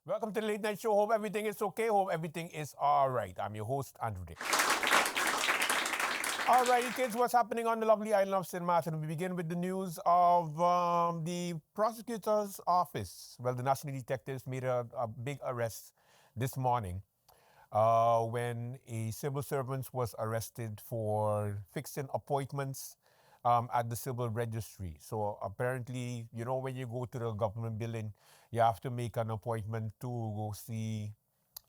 Welcome to the Late Night Show. Hope everything is okay. Hope everything is all right. I'm your host, Andrew Dick. All righty, kids, what's happening on the lovely island of St. Martin? We begin with the news of the prosecutor's office. Well, the national detectives made a big arrest this morning when a civil servant was arrested for fixing appointments at the civil registry. So apparently, when you go to the government building, you have to make an appointment to go see,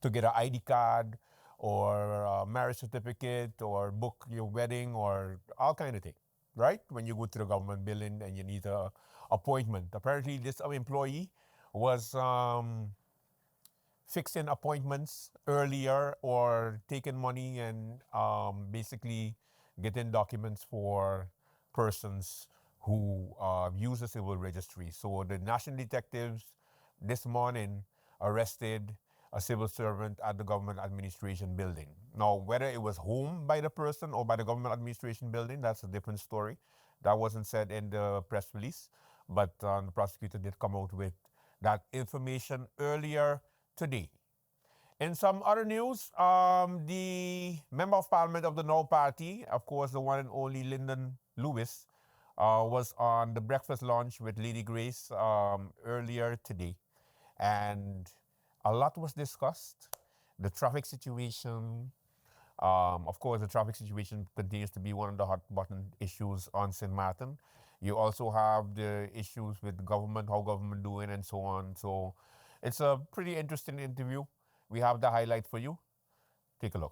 to get an ID card or a marriage certificate or book your wedding or all kind of thing, right? When you go to the government building and you need a appointment. Apparently, this employee was fixing appointments earlier or taking money and basically getting documents for persons who use the civil registry. So the national detectives this morning arrested a civil servant at the government administration building. Now, whether it was home by the person or by the government administration building, that's a different story. That wasn't said in the press release, but the prosecutor did come out with that information earlier today. In some other news, the Member of Parliament of the No Party, of course, the one and only Lyndon Lewis, was on the breakfast lunch with Lady Grace earlier today. And a lot was discussed. The traffic situation. Of course, the traffic situation continues to be one of the hot button issues on St. Martin. You also have the issues with government, how government doing, and so on. So it's a pretty interesting interview. We have the highlight for you. Take a look.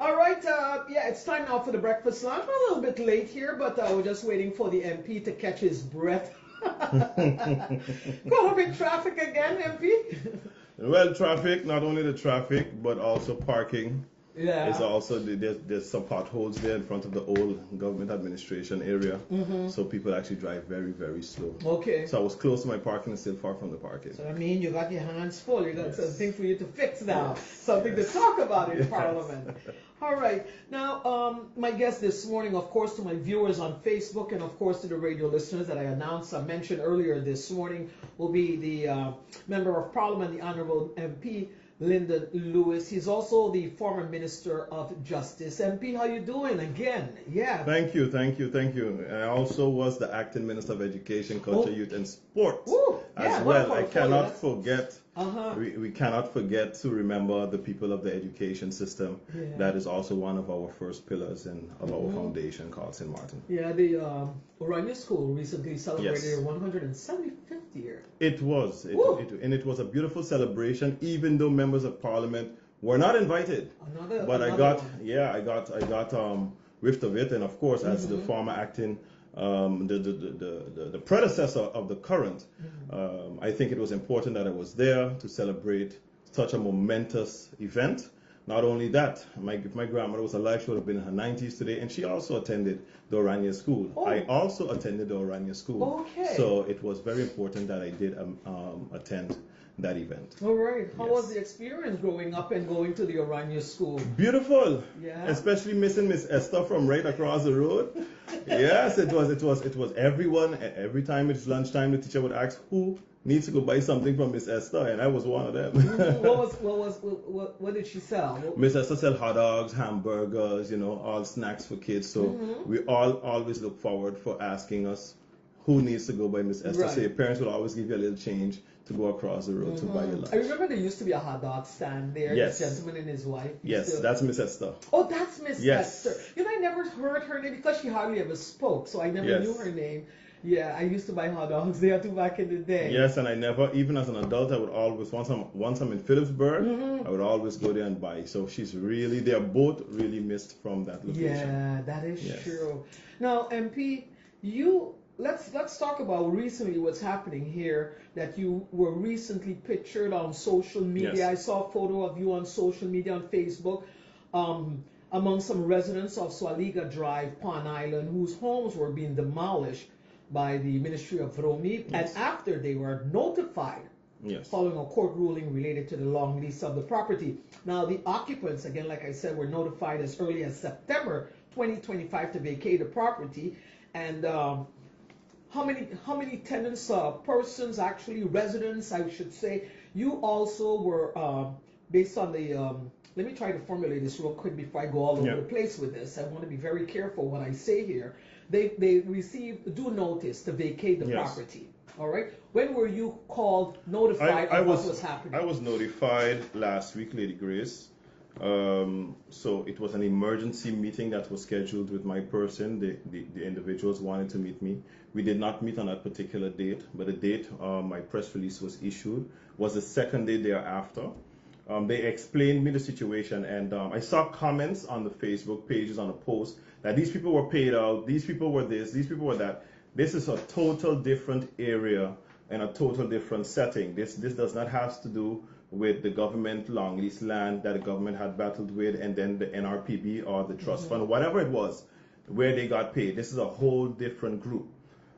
All right, yeah, it's time now for the breakfast lunch. We're a little bit late here, but we're just waiting for the MP to catch his breath. Caught up in traffic again, MP? Well, traffic, not only the traffic, but also parking. Yeah. It's also, there's some potholes there in front of the old government administration area. So people actually drive very, very slow. Okay. So I was close to my parking and still far from the parking. So, I mean, you got your hands full. You got Yes. something for you to fix now. Yes. Something Yes. to talk about in Yes. Parliament. All right. Now, my guest this morning, of course, to my viewers on Facebook and, of course, to the radio listeners that I mentioned earlier this morning, will be the Member of Parliament, the Honorable MP, Lyndon Lewis. He's also the former Minister of Justice. MP, how you doing again? Yeah. Thank you. I also was the acting Minister of Education, Culture, Youth and Sport as well. I cannot forget. We cannot forget to remember the people of the education system. Yeah. That is also one of our first pillars of our foundation called St. Martin. Yeah, the Orania School recently celebrated Yes. their 175th year. It was, and it was a beautiful celebration, even though members of parliament were not invited. I got whiffed of it, and of course, as the former acting, the predecessor of the current, I think it was important that I was there to celebrate such a momentous event. Not only that, if my grandmother was alive, she would have been in her 90s today, and she also attended the Orania School. Oh. I also attended the Orania School. Okay. So it was very important that I did attend that event. All right. How Yes. was the experience growing up and going to the Orania School? Beautiful. Yeah. Especially missing Miss Esther from right across the road. Yes, it was everyone. Every time it's lunchtime, the teacher would ask who needs to go buy something from Miss Esther, and I was one of them. What did she sell? Miss Esther sell hot dogs, hamburgers, all snacks for kids. So we all always look forward for asking us who needs to go by Miss Esther. Right. So your parents will always give you a little change to go across the road to buy your lunch. I remember there used to be a hot dog stand there. Yes. This gentleman and his wife. Yes, that's Miss Esther. Oh, that's Miss Yes. Esther. I never heard her name because she hardly ever spoke, so I never Yes. knew her name. Yeah, I used to buy hot dogs there too back in the day. Yes, and I never, even as an adult, I would always, once I'm in Phillipsburg, I would always go there and buy. So they are both really missed from that location. Yeah, that is Yes. true. Now, MP, let's talk about recently what's happening here. That you were recently pictured on social media. Yes. I saw a photo of you on social media on Facebook, among some residents of Swaliga Drive, Pond Island, whose homes were being demolished by the Ministry of Romi, and after they were notified Yes. following a court ruling related to the long lease of the property. Now, the occupants, again, like I said, were notified as early as September 2025 to vacate the property. And how many tenants, persons, actually residents, I should say, You also were, based on the, let me try to formulate this real quick before I go all over Yeah. the place with this. I want to be very careful what I say here. They received due notice to vacate the Yes. property. All right. When were you called, notified of what was happening? I was notified last week, Lady Grace. So it was an emergency meeting that was scheduled with my person. The individuals wanted to meet me. We did not meet on that particular date, but the date my press release was issued was the second day thereafter. They explained me the situation, and I saw comments on the Facebook pages on the post that these people were paid out, these people were this, these people were that. This is a total different area and a total different setting. This does not have to do with the government long lease land that the government had battled with, and then the NRPB or the trust fund, whatever it was, where they got paid. This is a whole different group.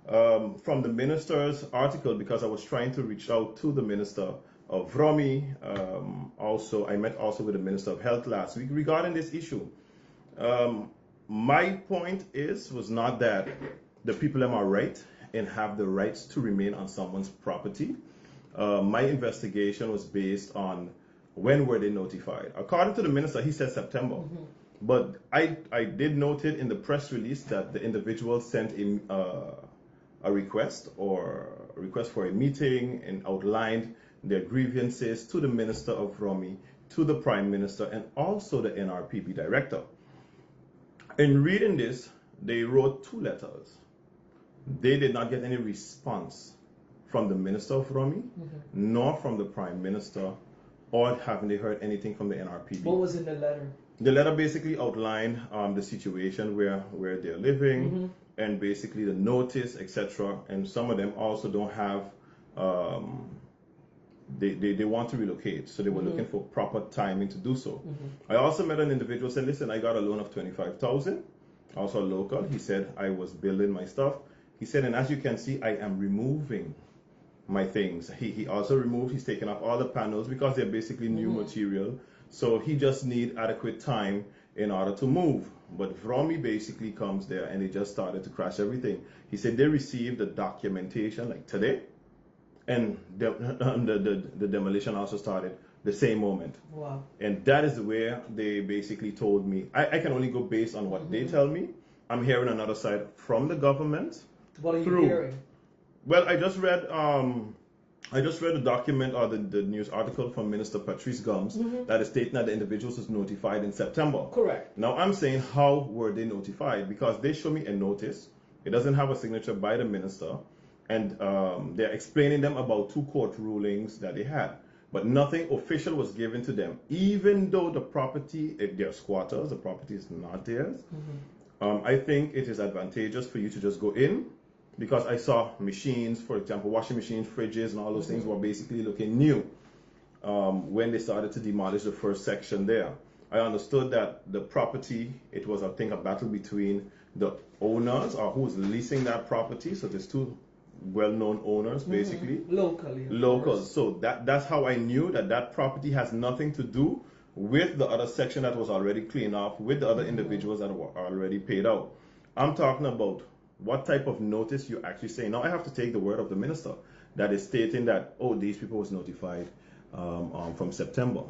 From the minister's article, because I was trying to reach out to the minister of Vromi, also I met also with the minister of health last week regarding this issue. My point was not that the people are right and have the rights to remain on someone's property. My investigation was based on when were they notified. According to the minister, he said September. But I did note it in the press release that the individual sent a request for a meeting and outlined their grievances to the Minister of Romi, to the Prime Minister, and also the NRPB Director. In reading this, they wrote 2 letters. They did not get any response from the Minister of Romi, nor from the Prime Minister, or haven't they heard anything from the NRPB. What was in the letter? The letter basically outlined the situation where they're living, and basically the notice, etc. And some of them also don't have, they want to relocate, so they were looking for proper timing to do so. I also met an individual who said, listen, I got a loan of 25,000, also local. He said, I was building my stuff. He said, and as you can see, I am removing my things. He also removed, he's taken off all the panels because they're basically new material. So he just need adequate time in order to move. But Vromi basically comes there and they just started to crash everything. He said they received the documentation like today, and the demolition also started the same moment. Wow. And that is where they basically told me, I can only go based on what they tell me. I'm hearing another side from the government. What are you hearing? Well, I just read the document or the news article from Minister Patrice Gums that is stating that the individuals was notified in September. Correct. Now I'm saying, how were they notified? Because they show me a notice. It doesn't have a signature by the minister, and they're explaining them about 2 court rulings that they had. But nothing official was given to them, even though the property, if they're squatters, the property is not theirs. I think it is advantageous for you to just go in, because I saw machines, for example, washing machines, fridges, and all those things were basically looking new when they started to demolish the first section there. I understood that the property, it was, I think, a battle between the owners or who's leasing that property. So there's 2 well-known owners, basically. Locals. So that's how I knew that property has nothing to do with the other section that was already cleaned off, with the other individuals that were already paid out. I'm talking about what type of notice you actually say. Now I have to take the word of the minister that is stating that, oh, these people was notified from September.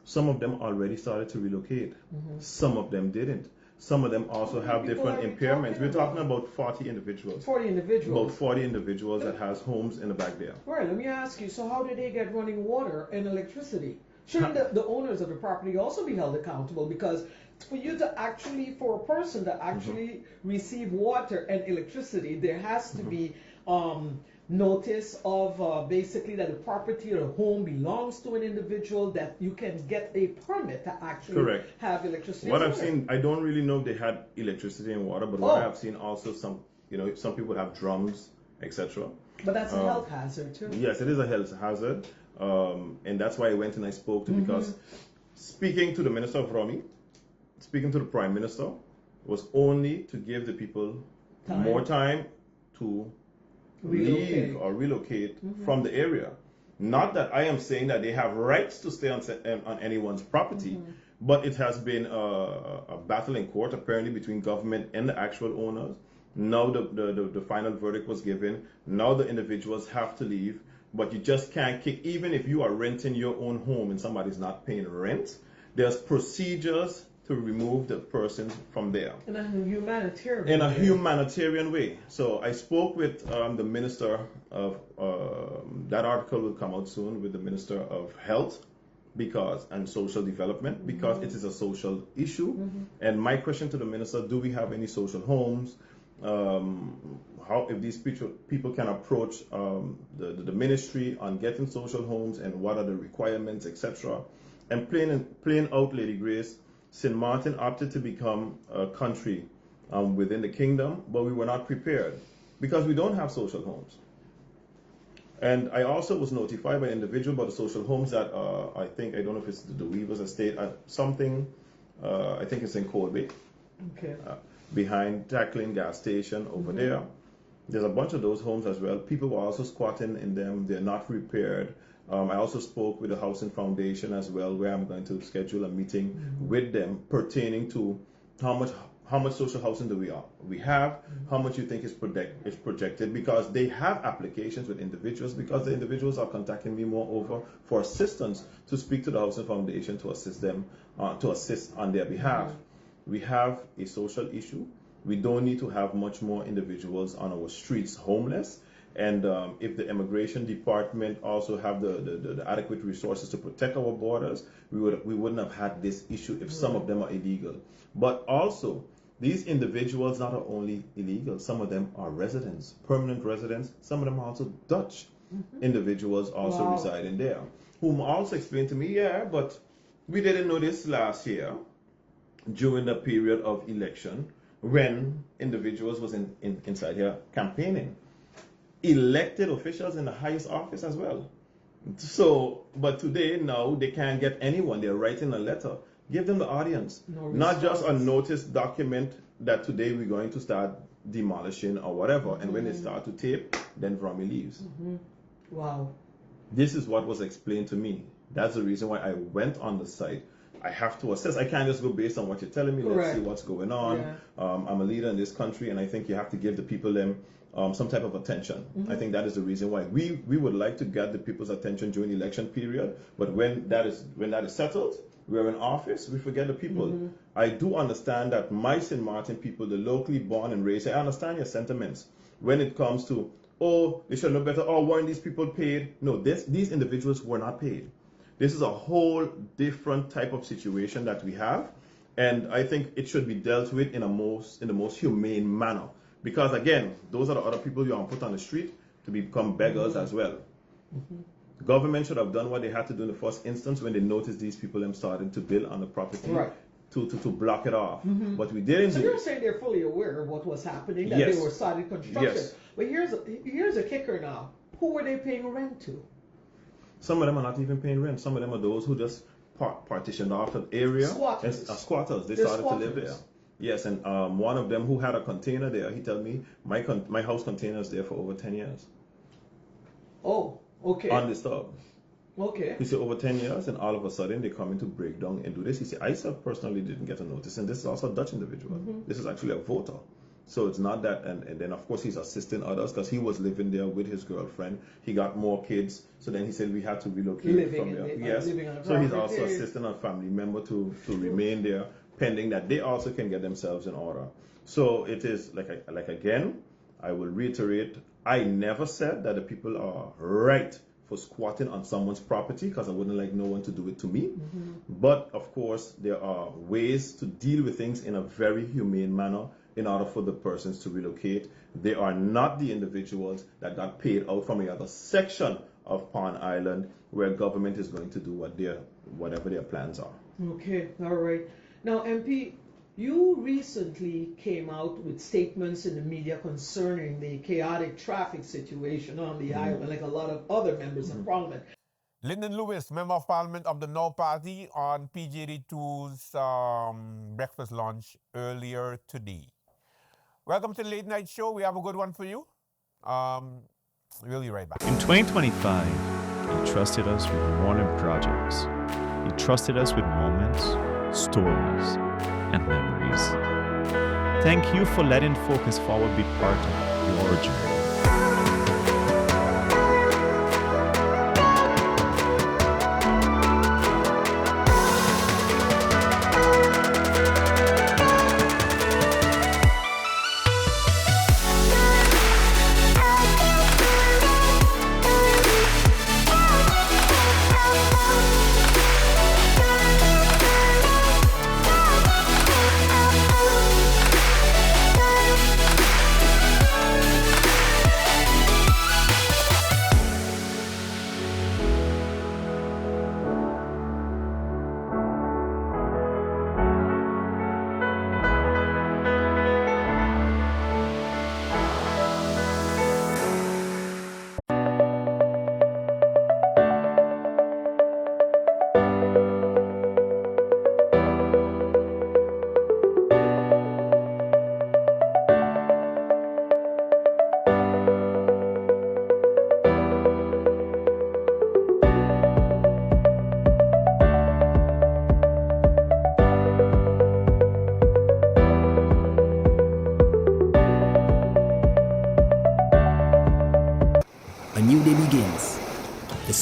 Some of them already started to relocate. Some of them didn't. Some of them also have different impairments. We're talking about 40 individuals. 40 individuals. About 40 individuals that has homes in the back there. Right, let me ask you, so how did they get running water and electricity? Shouldn't the owners of the property also be held accountable? Because for you to actually, for a person to actually receive water and electricity, there has to be notice of basically that the property or the home belongs to an individual, that you can get a permit to actually have electricity. What I've seen, I don't really know if they had electricity and water, but what I've seen also, some people have drums, etc. But that's a health hazard too. Yes, it is a health hazard. And that's why I went and I spoke to, because speaking to the Minister of Romi, speaking to the Prime Minister, was only to give the people more time to leave or relocate from the area. Not that I am saying that they have rights to stay on anyone's property, but it has been a battle in court apparently between government and the actual owners. Now the final verdict was given. Now the individuals have to leave. but you just can't kick, even if you are renting your own home and somebody's not paying rent, there's procedures to remove the person from there. In a humanitarian In a way. humanitarian way. So I spoke with the minister of, that article will come out soon, with the minister of health and social development, because it is a social issue. And my question to the minister, do we have any social homes? How, if these people can approach the ministry on getting social homes, and what are the requirements, etc. And plain out, Lady Grace, St. Martin opted to become a country within the kingdom, but we were not prepared because we don't have social homes. And I also was notified by an individual about the social homes that I don't know if it's the Weavers Estate, I think it's in Colby. Okay. Behind Tackling gas station over there. There's a bunch of those homes as well. People were also squatting in them. They're not repaired. I also spoke with the Housing Foundation as well, where I'm going to schedule a meeting with them pertaining to how much social housing do we have, how much you think is projected, because they have applications with individuals, because the individuals are contacting me moreover for assistance to speak to the Housing Foundation to assist them, to assist on their behalf. We have a social issue. We don't need to have much more individuals on our streets homeless. And if the immigration department also have the adequate resources to protect our borders, we wouldn't have had this issue if some of them are illegal. But also, these individuals not only illegal, some of them are residents, permanent residents. Some of them are also Dutch individuals also residing there, whom also explained to me, yeah, but we didn't know this last year during the period of election when individuals was inside here campaigning. Elected officials in the highest office as well. So, but today, now, they can't get anyone. They're writing a letter. Give them the audience. Not just a notice document that today we're going to start demolishing or whatever. And when they start to tape, then Vrami leaves. Wow. This is what was explained to me. That's the reason why I went on the site. I have to assess. I can't just go based on what you're telling me. Let's see what's going on. Yeah. I'm a leader in this country, and I think you have to give the people some type of attention. I think that is the reason why we would like to get the people's attention during the election period. But when that is settled, we're in office, we forget the people. I do understand that my St. Martin people, the locally born and raised, I understand your sentiments when it comes to, oh, they should know better. Oh, weren't these people paid? No, these individuals were not paid. This is a whole different type of situation that we have, and I think it should be dealt with in the most humane manner. Because again, those are the other people you want to put on the street to become beggars as well. The government should have done what they had to do in the first instance when they noticed these people started to build on the property to block it off. But we didn't. So you're saying they're fully aware of what was happening, that they were starting construction. Yes. But here's a kicker now. Who were they paying rent to? Some of them are not even paying rent. Some of them are those who just partitioned off an area. Squatters. Squatters. They started to live there. Yes, and one of them who had a container there, he told me, my house container is there for over 10 years. Oh, okay. Undisturbed. Okay. He said over 10 years, and all of a sudden they come in to break down and do this. He said, I personally didn't get a notice, and this is also a Dutch individual. This is actually a voter. So it's not that, and then of course he's assisting others because he was living there with his girlfriend. He got more kids, so then he said we had to relocate from there. Yes, so he's also assisting a family member to remain there, pending that they also can get themselves in order. So it is like again, I will reiterate, I never said that the people are right for squatting on someone's property, because I wouldn't like no one to do it to me. But of course, there are ways to deal with things in a very humane manner in order for the persons to relocate. They are not the individuals that got paid out from the other section of Pond Island, where government is going to do whatever their plans are. Okay, all right. Now, MP, you recently came out with statements in the media concerning the chaotic traffic situation on the island, like a lot of other members of Parliament. Lyndon Lewis, Member of Parliament of the No Party, on PJD2's breakfast lunch earlier today. Welcome to the Late Night Show. We have a good one for you. We'll be right back. In 2025, he trusted us with more than projects. He trusted us with moments, stories, and memories. Thank you for letting Focus Forward be part of your journey.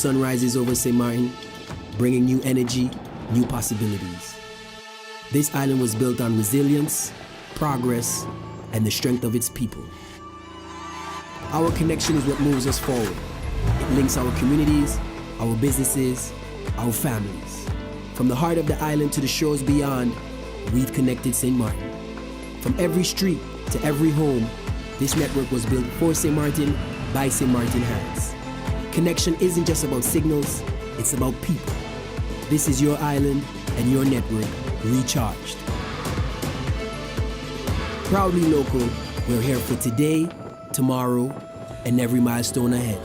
sun rises over St. Martin, bringing new energy, new possibilities. This island was built on resilience, progress, and the strength of its people. Our connection is what moves us forward. It links our communities, our businesses, our families. From the heart of the island to the shores beyond, we've connected St. Martin. From every street to every home, this network was built for St. Martin by St. Martin hands. Connection isn't just about signals, it's about people. This is your island and your network recharged. Proudly local, we're here for today, tomorrow, and every milestone ahead.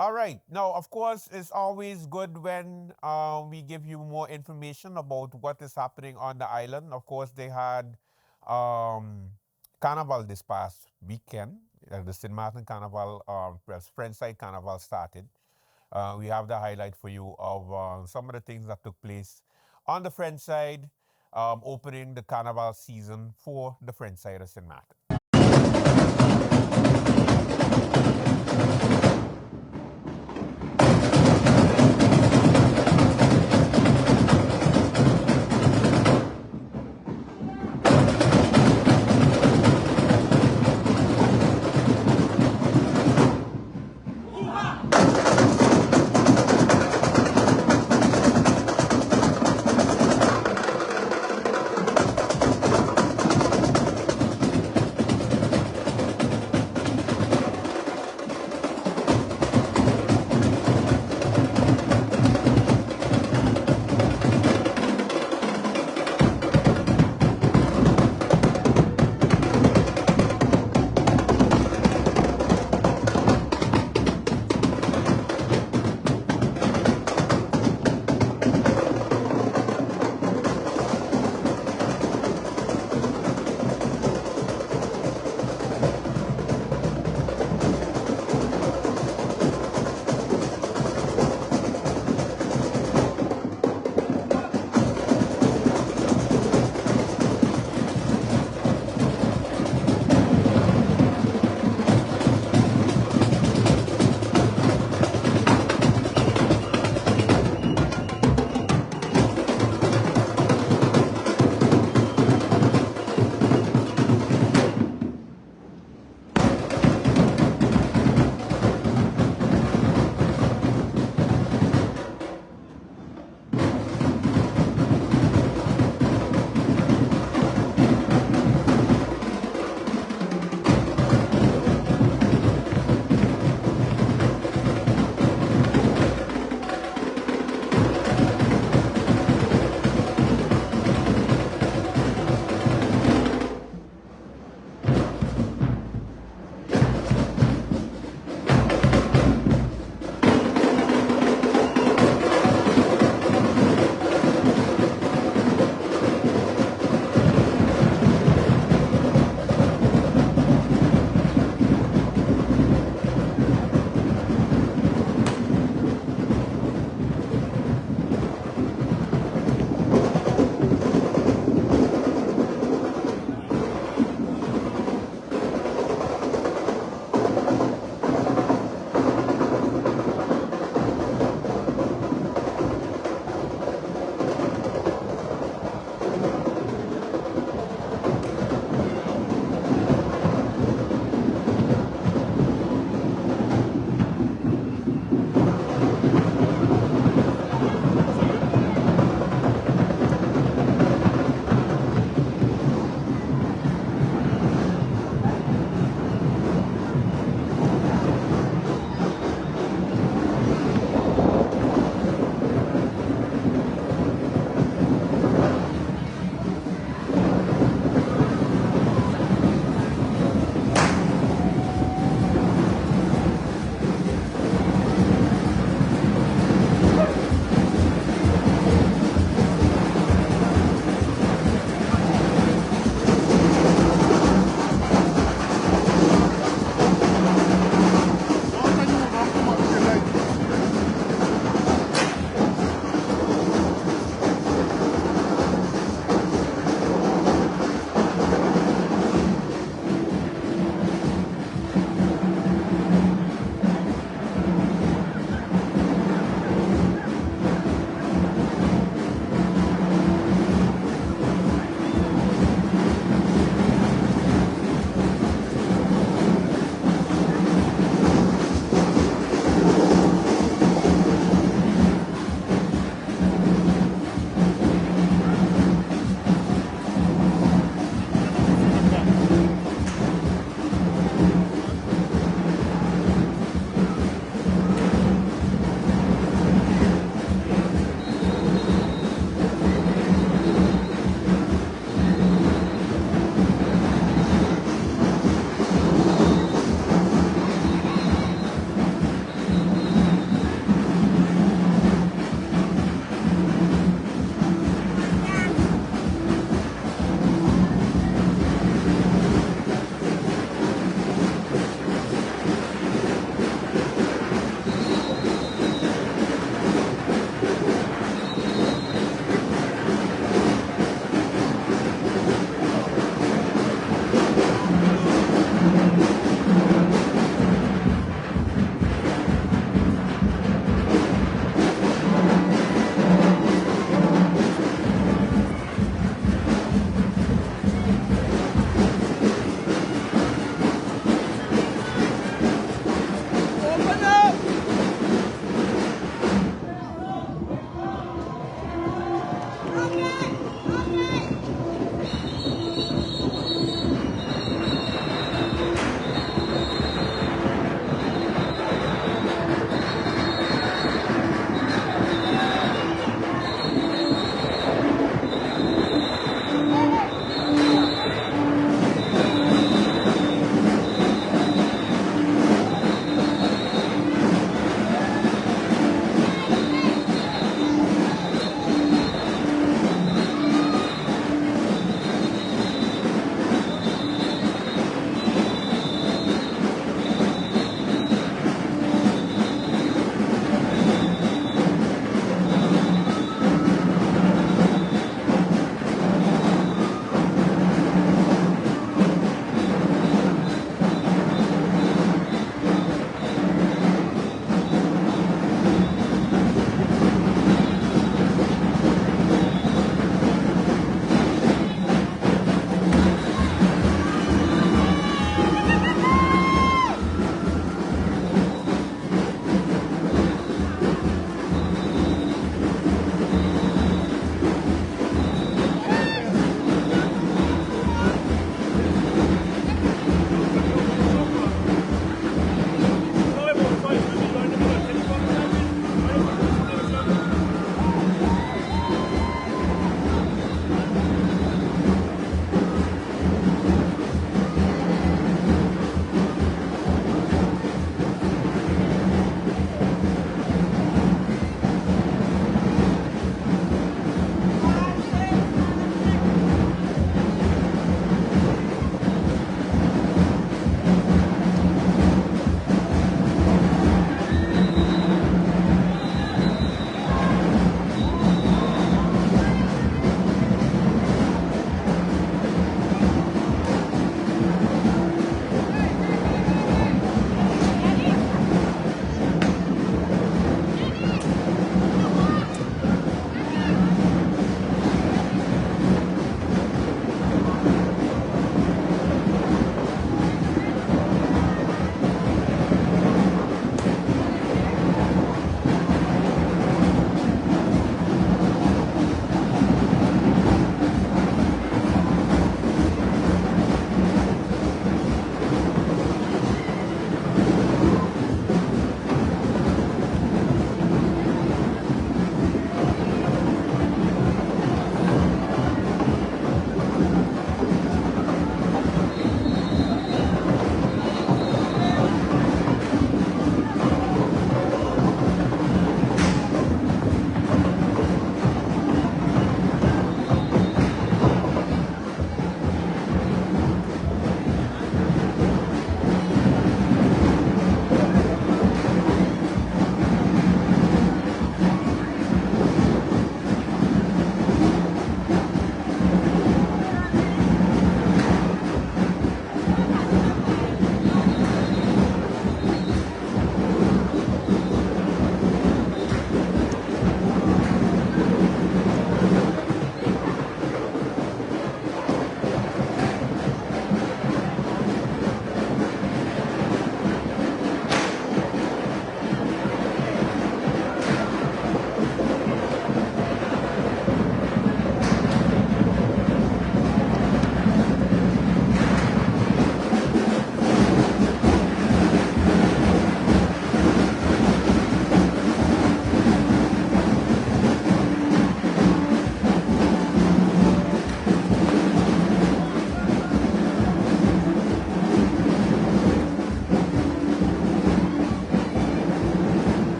All right. Now, of course, it's always good when we give you more information about what is happening on the island. Of course, they had Carnival this past weekend. The St. Martin Carnival, Friendside Carnival started. We have the highlight for you of some of the things that took place on the Friendside, opening the Carnival season for the Friendside of St. Martin.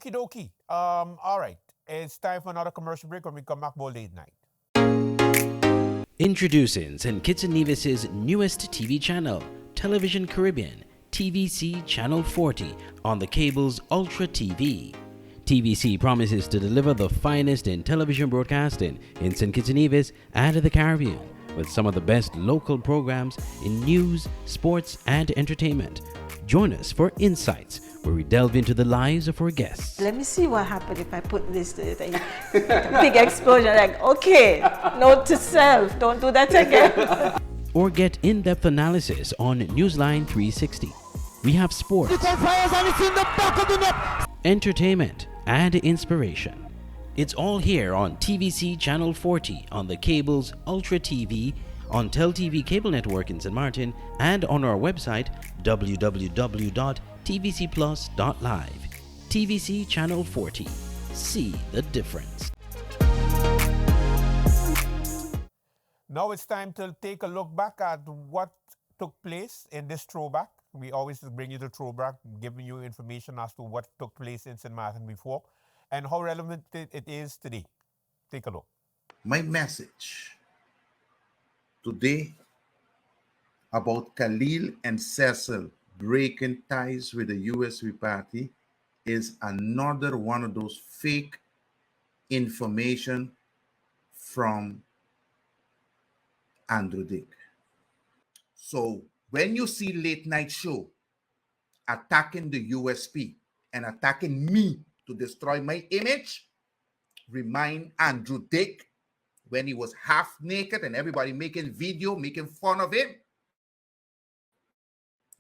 Okie dokie. All right. It's time for another commercial break. When we come back, more late night. Introducing St. Kitts and Nevis's newest TV channel, Television Caribbean, TVC Channel 40, on the cable's Ultra TV. TVC promises to deliver the finest in television broadcasting in St. Kitts and Nevis and the Caribbean, with some of the best local programs in news, sports, and entertainment. Join us for Insights, where we delve into the lives of our guests. Let me see what happened if I put this to it. Big explosion, like, okay, note to self, don't do that again. Or get in-depth analysis on Newsline 360. We have sports, entertainment, and inspiration. It's all here on TVC Channel 40 on the cable's Ultra TV, on TelTV Cable Network in St. Martin, and on our website www.tvcplus.live. TVC Channel 40. See the difference. Now it's time to take a look back at what took place in this throwback. We always bring you the throwback, giving you information as to what took place in St. Martin before and how relevant it is today. Take a look. My message today about Khalil and Cecil breaking ties with the USP party is another one of those fake information from Andrew Dick. So when you see late night show attacking the USP and attacking me to destroy my image, remind Andrew Dick when he was half naked and everybody making video, making fun of him.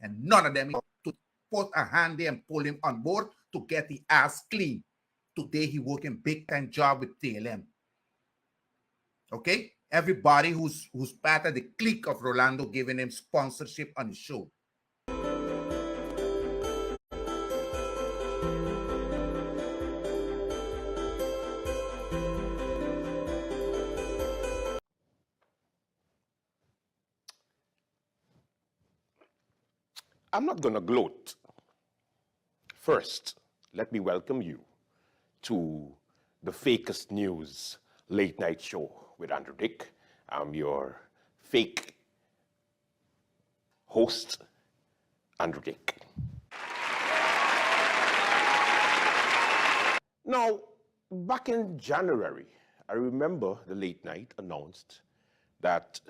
And none of them to put a hand there and pull him on board to get the ass clean. Today he working big time job with TLM. Okay? Everybody who's part of the clique of Rolando giving him sponsorship on the show. I'm not going to gloat. First, let me welcome you to the Fakest News late night show with Andrew Dick. I'm your fake host, Andrew Dick. Now, back in January, I remember the late night announced that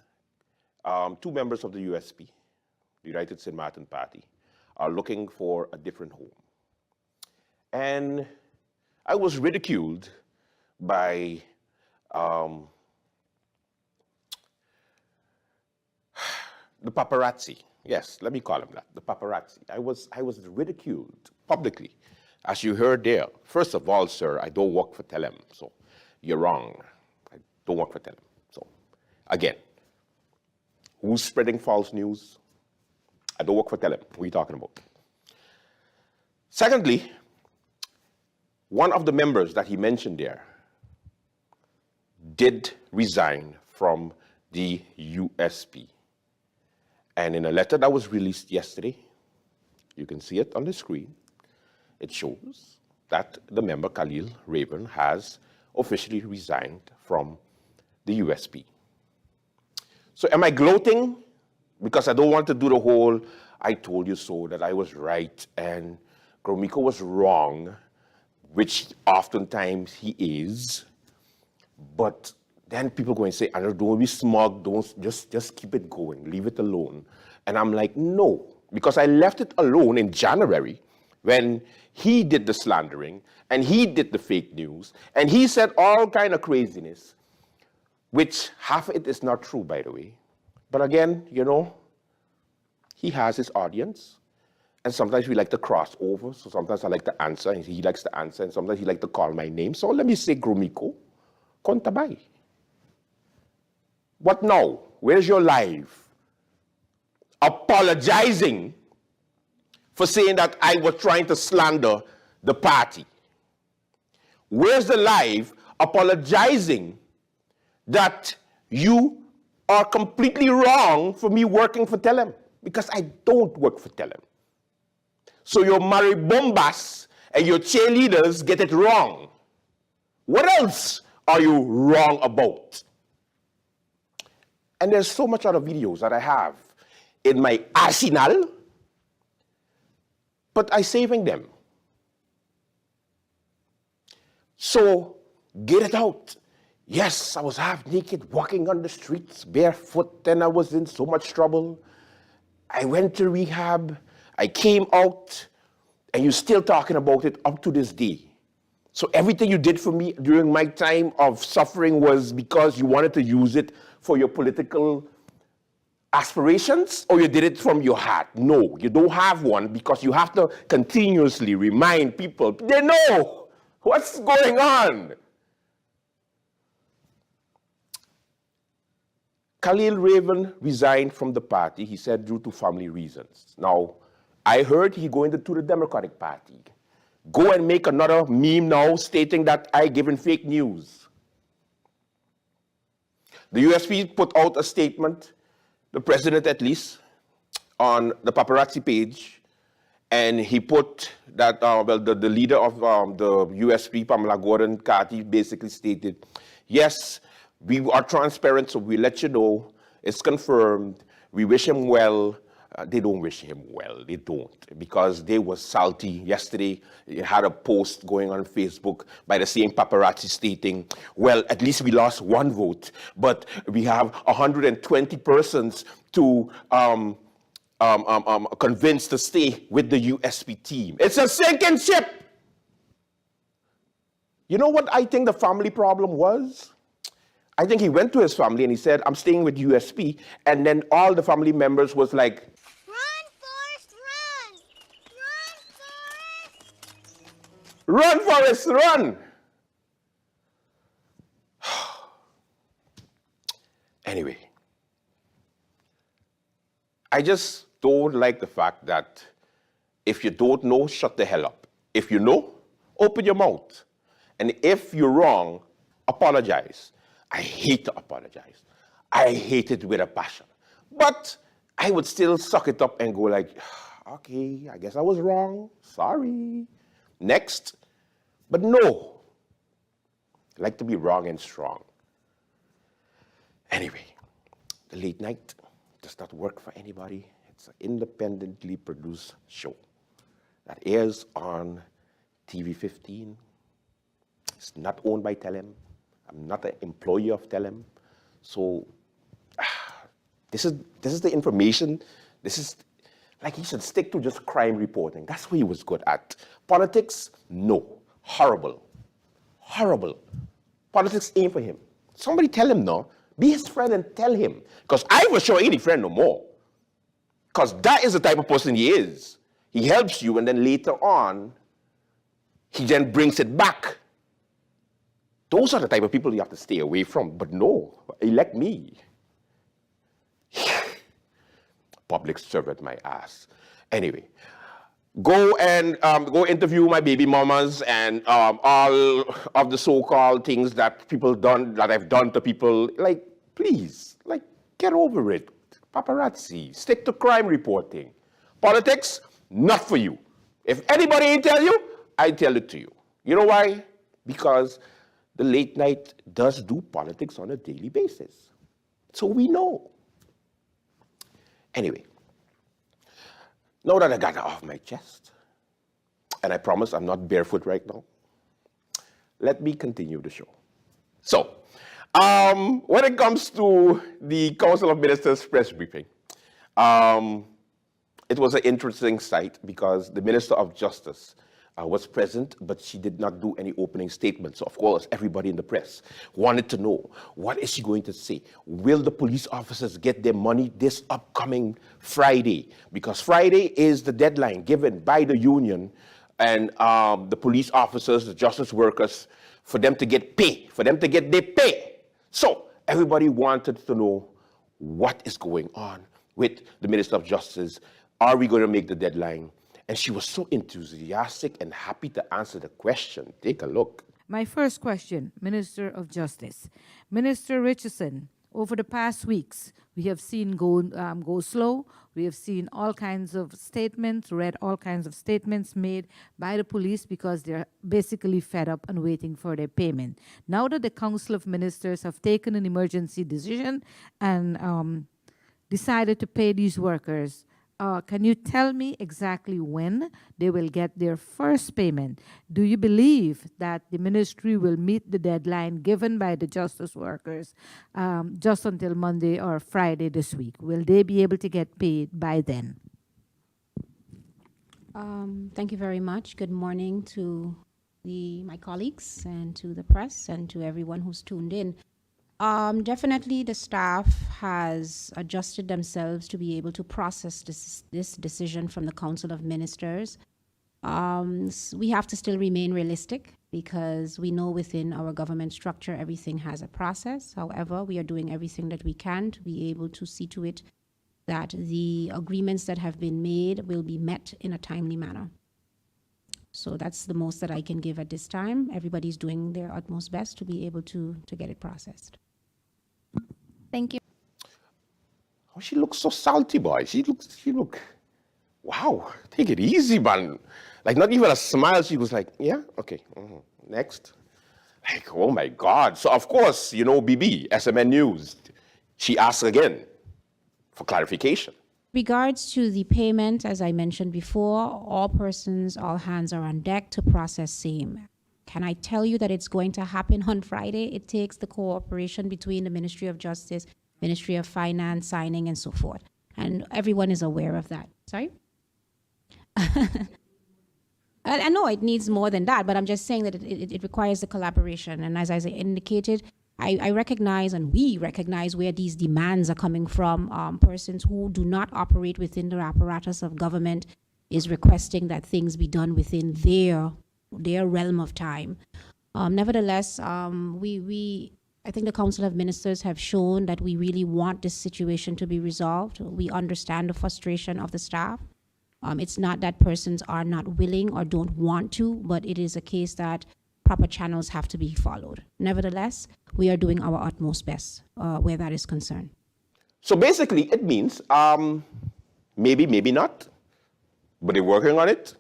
2 members of the USP, the United St. Martin Party, are looking for a different home. And I was ridiculed by the paparazzi. Yes, let me call them that, the paparazzi. I was ridiculed publicly, as you heard there. First of all, sir, I don't work for Telem, so you're wrong. I don't work for Telem. So, again, who's spreading false news? I don't work for Telem. What are you talking about? Secondly, one of the members that he mentioned there did resign from the USP. And in a letter that was released yesterday, you can see it on the screen, it shows that the member Khalil Raven has officially resigned from the USP. So am I gloating? Because I don't want to do the whole, I told you so, that I was right and Gromiko was wrong, which oftentimes he is. But then people go and say, Andrew, don't be smug, just keep it going, leave it alone. And I'm like, no, because I left it alone in January when he did the slandering and he did the fake news and he said all kind of craziness, which half of it is not true, by the way. But again, you know, he has his audience. And sometimes we like to cross over. So sometimes I like to answer and he likes to answer. And sometimes he likes to call my name. So let me say, Gromiko, kontabay. What now? Where's your live? Apologizing for saying that I was trying to slander the party. Where's the live apologizing that you are completely wrong for me working for Telem? Because I don't work for Telem. So your maribombas and your cheerleaders get it wrong. What else are you wrong about? And there's so much other videos that I have in my arsenal, but I'm saving them. So get it out. Yes, I was half naked walking on the streets barefoot, and I was in so much trouble. I went to rehab, I came out, and you're still talking about it up to this day. So everything you did for me during my time of suffering was because you wanted to use it for your political aspirations, or you did it from your heart? No, you don't have one, because you have to continuously remind people, they know what's going on. Khalil Raven resigned from the party, he said, due to family reasons. Now, I heard he going to the Democratic Party. Go and make another meme now stating that I given fake news. The USP put out a statement, the president at least, on the paparazzi page, and he put that, the leader of the USP, Pamela Gordon-Carty, basically stated, yes, we are transparent, so we let you know, it's confirmed, we wish him well. They don't wish him well, they don't, because they were salty. Yesterday, you had a post going on Facebook by the same paparazzi stating, well, at least we lost one vote, but we have 120 persons to convince to stay with the USP team. It's a sinking ship. You know what I think the family problem was? I think he went to his family and he said, I'm staying with USP, and then all the family members was like, run, Forrest, run! Anyway, I just don't like the fact that if you don't know, shut the hell up. If you know, open your mouth. And if you're wrong, apologize. I hate to apologize. I hate it with a passion. But I would still suck it up and go like, okay, I guess I was wrong. Sorry. Next. But no, I like to be wrong and strong. Anyway, the late night does not work for anybody. It's an independently produced show that airs on TV 15. It's not owned by Telem. I'm not an employee of Telem. So this is the information. This is like he should stick to just crime reporting. That's what he was good at. Politics, no. Horrible. Horrible. Politics ain't for him. Somebody tell him no. Be his friend and tell him. Because I will show any friend no more. Because that is the type of person he is. He helps you, and then later on, he then brings it back. Those are the type of people you have to stay away from. But no, elect me. Public servant, my ass. Anyway. Go and go interview my baby mamas and all of the so-called things that I've done to people. Like, please, like, get over it. Paparazzi, stick to crime reporting. Politics, not for you. If anybody ain't tell you, I tell it to you. You know why? Because the late night does do politics on a daily basis. So we know. Anyway. Now that I got it off my chest, and I promise I'm not barefoot right now, let me continue the show. So, when it comes to the Council of Ministers press briefing, it was an interesting sight because the Minister of Justice was present, but she did not do any opening statement. So, of course, everybody in the press wanted to know, what is she going to say? Will the police officers get their money this upcoming Friday? Because Friday is the deadline given by the union and the police officers, the justice workers, for them to get pay, for them to get their pay. So, everybody wanted to know what is going on with the Minister of Justice. Are we going to make the deadline? And she was so enthusiastic and happy to answer the question. Take a look. My first question, Minister of Justice. Minister Richardson, over the past weeks, we have seen go slow. We have seen all kinds of statements, read all kinds of statements made by the police because they're basically fed up and waiting for their payment. Now that the Council of Ministers have taken an emergency decision and decided to pay these workers, can you tell me exactly when they will get their first payment? Do you believe that the ministry will meet the deadline given by the justice workers just until Monday or Friday this week? Will they be able to get paid by then? Thank you very much. Good morning to my colleagues and to the press and to everyone who's tuned in. Definitely the staff has adjusted themselves to be able to process this decision from the Council of Ministers. We have to still remain realistic because we know within our government structure everything has a process. However, we are doing everything that we can to be able to see to it that the agreements that have been made will be met in a timely manner. So that's the most that I can give at this time. Everybody's doing their utmost best to be able to get it processed. Thank you. Oh, she looks so salty, boy. She look, wow, take it easy, man. Like not even a smile. She was like, yeah, okay, next. Like, oh my God. So of course, you know, BB, SMN News, she asked again for clarification. Regards to the payment, as I mentioned before, all persons, all hands are on deck to process same. Can I tell you that it's going to happen on Friday? It takes the cooperation between the Ministry of Justice, Ministry of Finance, signing, and so forth. And everyone is aware of that. Sorry? I know it needs more than that, but I'm just saying that it requires the collaboration. And as I indicated, I recognize and we recognize where these demands are coming from. Persons who do not operate within the apparatus of government is requesting that things be done within their realm of time. Nevertheless, I think the Council of Ministers have shown that we really want this situation to be resolved. We understand the frustration of the staff. It's not that persons are not willing or don't want to, but it is a case that proper channels have to be followed. Nevertheless, we are doing our utmost best where that is concerned. So basically, it means maybe, maybe not, but they're working on it.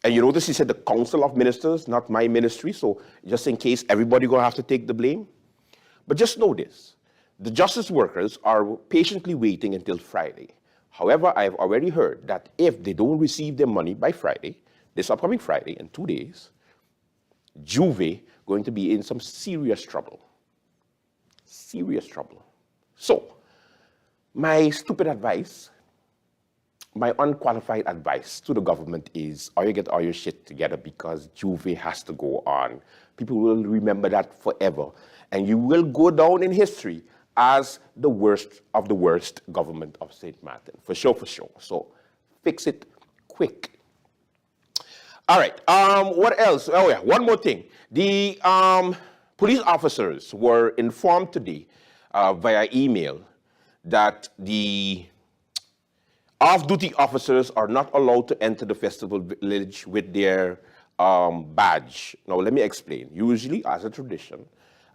And you notice he said the Council of Ministers, not my ministry, so just in case everybody gonna have to take the blame. But just know this, the justice workers are patiently waiting until Friday. However, I've already heard that if they don't receive their money by Friday, this upcoming Friday, in 2 days, Juve going to be in some serious trouble. Serious trouble. So, my stupid advice, my unqualified advice to the government is, you get all your shit together because Juve has to go on. People will remember that forever. And you will go down in history as the worst of the worst government of St. Martin. For sure, for sure. So fix it quick. All right, what else? Oh yeah, one more thing. The police officers were informed today via email that the off-duty officers are not allowed to enter the festival village with their badge. Now, let me explain. Usually, as a tradition,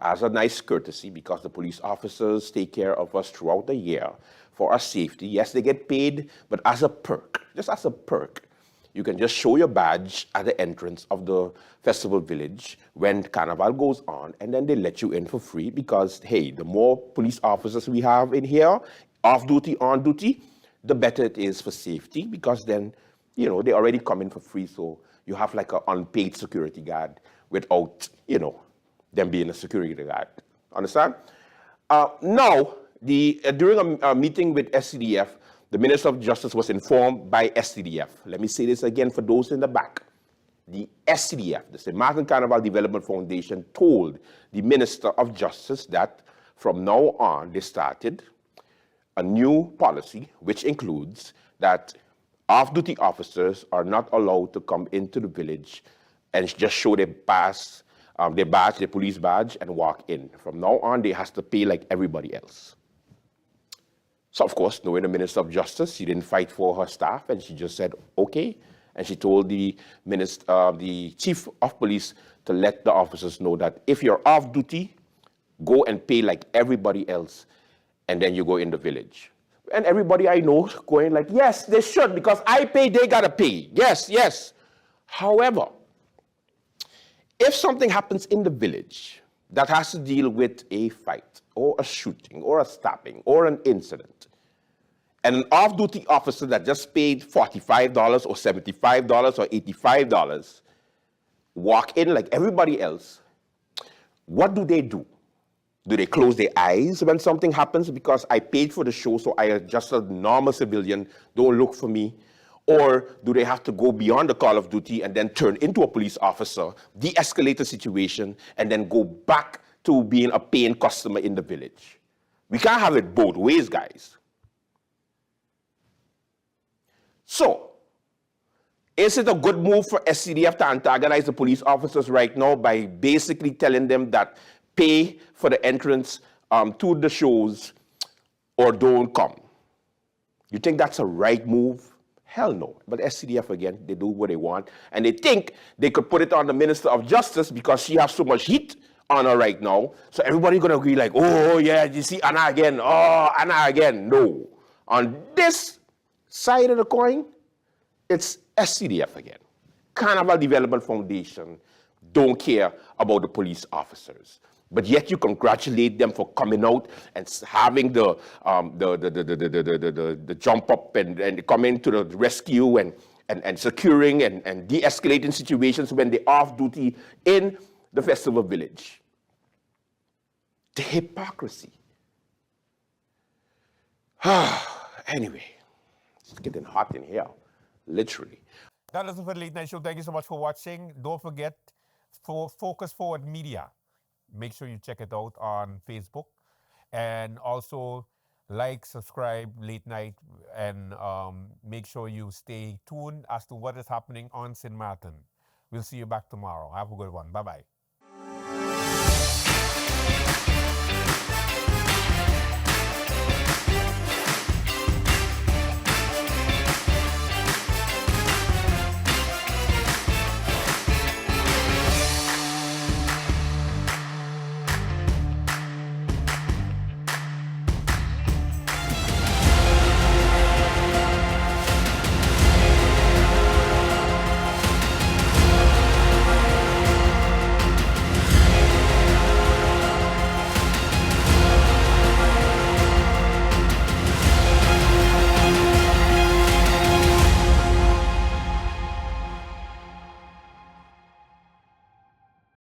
as a nice courtesy, because the police officers take care of us throughout the year for our safety, yes, they get paid, but as a perk, just as a perk, you can just show your badge at the entrance of the festival village when Carnival goes on, and then they let you in for free because, hey, the more police officers we have in here, off-duty, on-duty, the better it is for safety because then, you know, they already come in for free, so you have like an unpaid security guard without, you know, them being a security guard. Understand? Now, during a meeting with SCDF, the Minister of Justice was informed by SCDF. Let me say this again for those in the back. The SCDF, the St. Martin Carnival Development Foundation, told the Minister of Justice that from now on, they started a new policy, which includes that off-duty officers are not allowed to come into the village and just show their badge, their police badge, and walk in. From now on, they have to pay like everybody else. So, of course, knowing the Minister of Justice, she didn't fight for her staff, and she just said, okay. And she told the Chief of Police to let the officers know that if you're off duty, go and pay like everybody else, and then you go in the village. And everybody I know going like, yes, they should, because I pay, they gotta pay. Yes, yes. However, if something happens in the village that has to deal with a fight or a shooting or a stabbing or an incident, and an off-duty officer that just paid $45 or $75 or $85 walk in like everybody else, what do? Do they close their eyes when something happens because I paid for the show, so I just a normal civilian, don't look for me? Or do they have to go beyond the call of duty and then turn into a police officer, de-escalate the situation, and then go back to being a paying customer in the village? We can't have it both ways, guys. So, is it a good move for SCDF to antagonize the police officers right now by basically telling them that pay for the entrance to the shows or don't come? You think that's a right move? Hell no. But SCDF, again, they do what they want. And they think they could put it on the Minister of Justice because she has so much heat on her right now. So everybody's going to agree like, oh, yeah, you see Anna again. Oh, Anna again. No. On this side of the coin, it's SCDF again. Carnival Development Foundation don't care about the police officers. But yet you congratulate them for coming out and having the jump up and coming to the rescue and securing and de-escalating situations when they're off duty in the festival village. The hypocrisy. Anyway, it's getting hot in here, literally. That is it for the Late Night Show. Thank you so much for watching. Don't forget, for Focus Forward Media, make sure you check it out on Facebook. And also like, subscribe, Late Night, and make sure you stay tuned as to what is happening on St. Martin. We'll see you back tomorrow. Have a good one. Bye-bye.